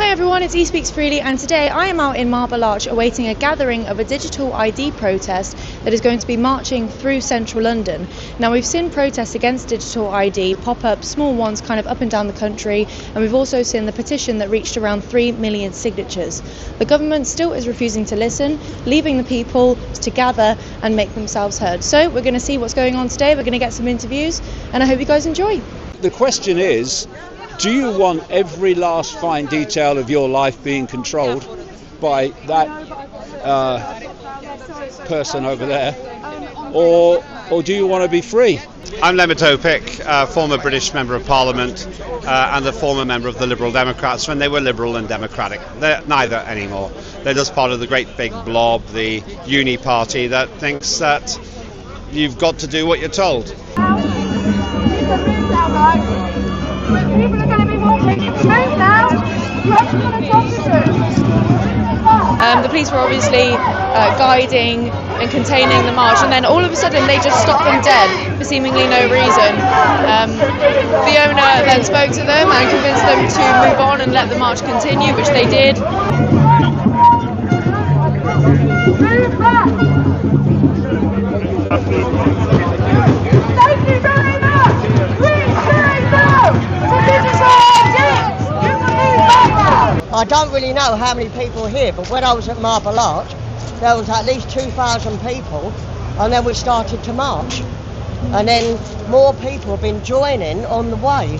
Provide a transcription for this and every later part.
Hi everyone, it's Speaks Freely, and today I am out in Marble Arch awaiting a gathering of a digital ID protest that is going to be marching through central London. Now, we've seen protests against digital ID pop up, small ones kind of up and down the country, and we've also seen the petition that reached around 3 million signatures. The government still is refusing to listen, leaving the people to gather and make themselves heard. So we're going to see what's going on today, we're going to get some interviews, and I hope you guys enjoy. The question is, do you want every last fine detail of your life being controlled by that person over there, or do you want to be free? I'm David Icke, former British Member of Parliament and a former member of the Liberal Democrats when they were liberal and democratic. They're neither anymore. They're just part of the great big blob, the uni party that thinks that you've got to do what you're told. People are going to be walking in the street now. You have to put a stop to The police were obviously guiding and containing the march, and then all of a sudden they just stopped them dead for seemingly no reason. Fiona then spoke to them and convinced them to move on and let the march continue, which they did. Move back! Thank you very much! Please say no! I don't really know how many people are here, but when I was at Marble Arch, there was at least 2,000 people, and then we started to march. And then more people have been joining on the way.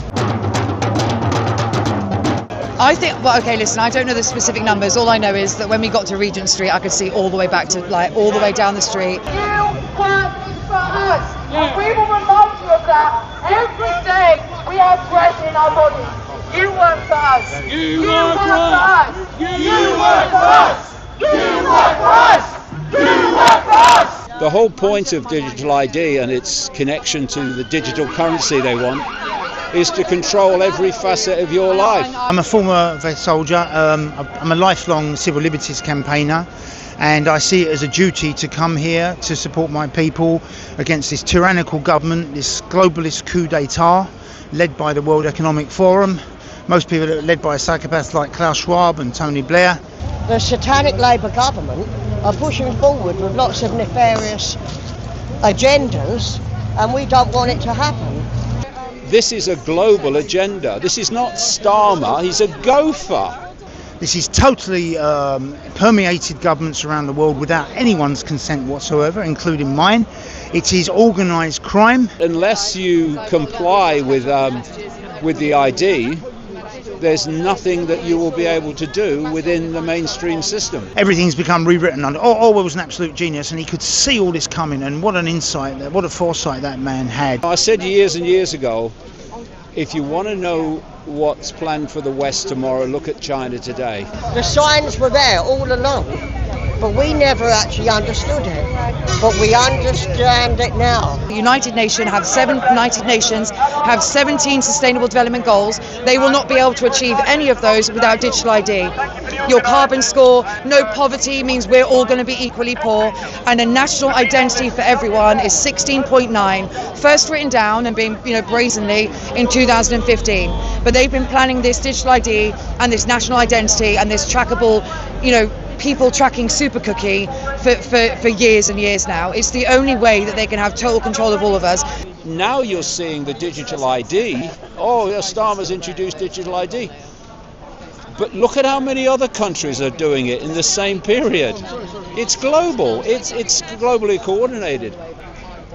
I think, well, okay, listen, I don't know the specific numbers. All I know is that when we got to Regent Street, I could see all the way back to, all the way down the street. You work for us, and we will remind you of that every day we have breath in our bodies. You work for us. You work for us. You work for us. You work for us. You work for us. The whole point of digital ID and its connection to the digital currency they want is to control every facet of your life. I'm a former vet soldier. I'm a lifelong civil liberties campaigner, and I see it as a duty to come here to support my people against this tyrannical government, this globalist coup d'etat led by the World Economic Forum. Most people are led by psychopaths like Klaus Schwab and Tony Blair. The satanic Labour government are pushing forward with lots of nefarious agendas, and we don't want it to happen. This is a global agenda. This is not Starmer, he's a gopher. This is totally permeated governments around the world without anyone's consent whatsoever, including mine. It is organised crime. Unless you comply with the ID, there's nothing that you will be able to do within the mainstream system. Everything's become rewritten. Orwell was an absolute genius, and he could see all this coming, and what an insight, what a foresight that man had. I said years and years ago, if you want to know what's planned for the West tomorrow, look at China today. The signs were there all along, but we never actually understood it. But we understand it now. The United Nations have 17 Sustainable Development Goals. They will not be able to achieve any of those without digital ID. Your carbon score, no poverty means we're all going to be equally poor, and a national identity for everyone is 16.9, first written down and being, brazenly in 2015. But they've been planning this digital ID and this national identity and this trackable, people tracking super cookie for years and years now. It's the only way that they can have total control of all of us. Now you're seeing the digital ID. Oh, Starmer's introduced digital ID. But look at how many other countries are doing it in the same period. It's global. It's globally coordinated.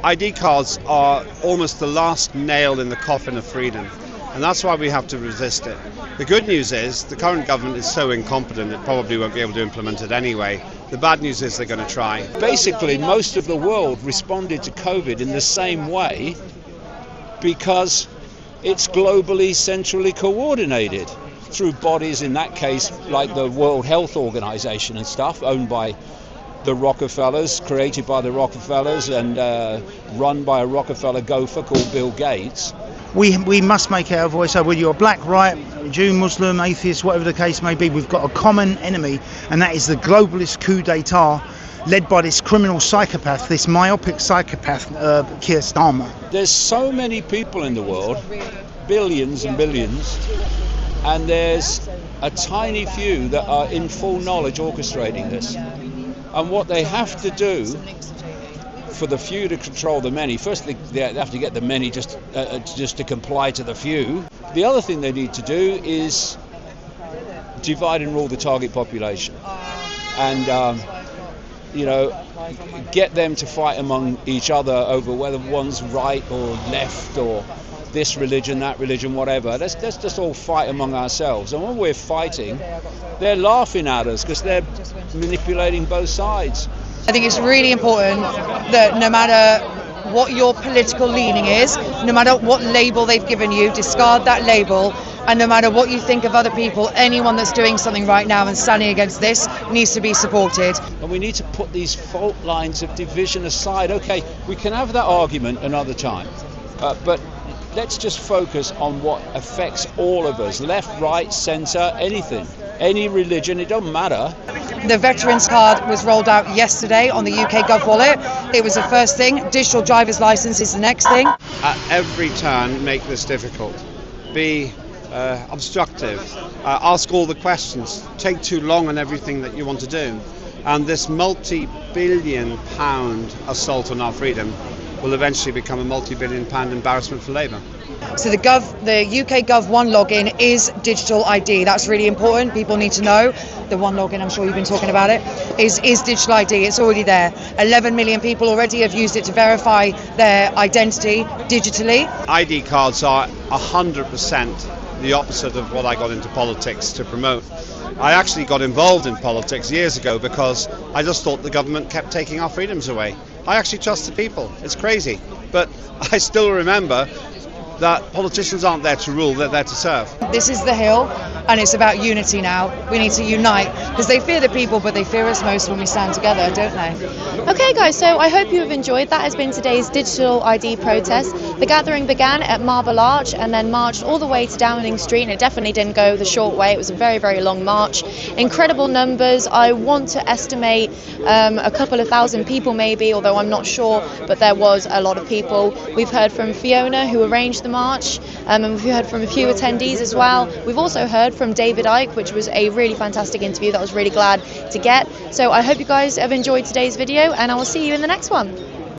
ID cards are almost the last nail in the coffin of freedom, and that's why we have to resist it. The good news is the current government is so incompetent it probably won't be able to implement it anyway. The bad news is they're going to try. Basically, most of the world responded to COVID in the same way because it's globally centrally coordinated through bodies, in that case, like the World Health Organization and stuff, owned by the Rockefellers, created by the Rockefellers and run by a Rockefeller gopher called Bill Gates. We must make our voice heard. Whether you're black, white, Jew, Muslim, atheist, whatever the case may be, we've got a common enemy, and that is the globalist coup d'etat led by this criminal psychopath, this myopic psychopath, Keir Starmer. There's so many people in the world, billions and billions, and there's a tiny few that are in full knowledge orchestrating this. And what they have to do for the few to control the many, firstly they have to get the many just to comply to the few. The other thing they need to do is divide and rule the target population, and get them to fight among each other over whether one's right or left or this religion, that religion, whatever. Let's just all fight among ourselves. And when we're fighting, they're laughing at us because they're manipulating both sides. I think it's really important that no matter what your political leaning is, no matter what label they've given you, discard that label. And no matter what you think of other people, anyone that's doing something right now and standing against this needs to be supported. And we need to put these fault lines of division aside. Okay, we can have that argument another time, but let's just focus on what affects all of us, left, right, centre, anything, any religion, it doesn't matter. The Veterans Card was rolled out yesterday on the UK Gov Wallet. It was the first thing. Digital driver's licence is the next thing. At every turn, make this difficult. Be obstructive, ask all the questions, take too long on everything that you want to do, and this multi-billion pound assault on our freedom will eventually become a multi-billion pound embarrassment for Labour. So the UK Gov One login is digital ID. That's really important. People need to know. The One login, I'm sure you've been talking about it, is digital ID. It's already there. 11 million people already have used it to verify their identity digitally. ID cards are 100% the opposite of what I got into politics to promote. I actually got involved in politics years ago because I just thought the government kept taking our freedoms away. I actually trust the people. It's crazy. But I still remember that politicians aren't there to rule, they're there to serve. This is the hill, and it's about unity now. We need to unite, because they fear the people, but they fear us most when we stand together, don't they? Okay guys, so I hope you have enjoyed. That has been today's digital ID protest. The gathering began at Marble Arch and then marched all the way to Downing Street, and it definitely didn't go the short way. It was a very, very long march. Incredible numbers. I want to estimate a couple of thousand people maybe, although I'm not sure, but there was a lot of people. We've heard from Fiona, who arranged the march, and we've heard from a few attendees as well. We've also heard from David Icke, which was a really fantastic interview that I was really glad to get. So I hope you guys have enjoyed today's video, and I will see you in the next one.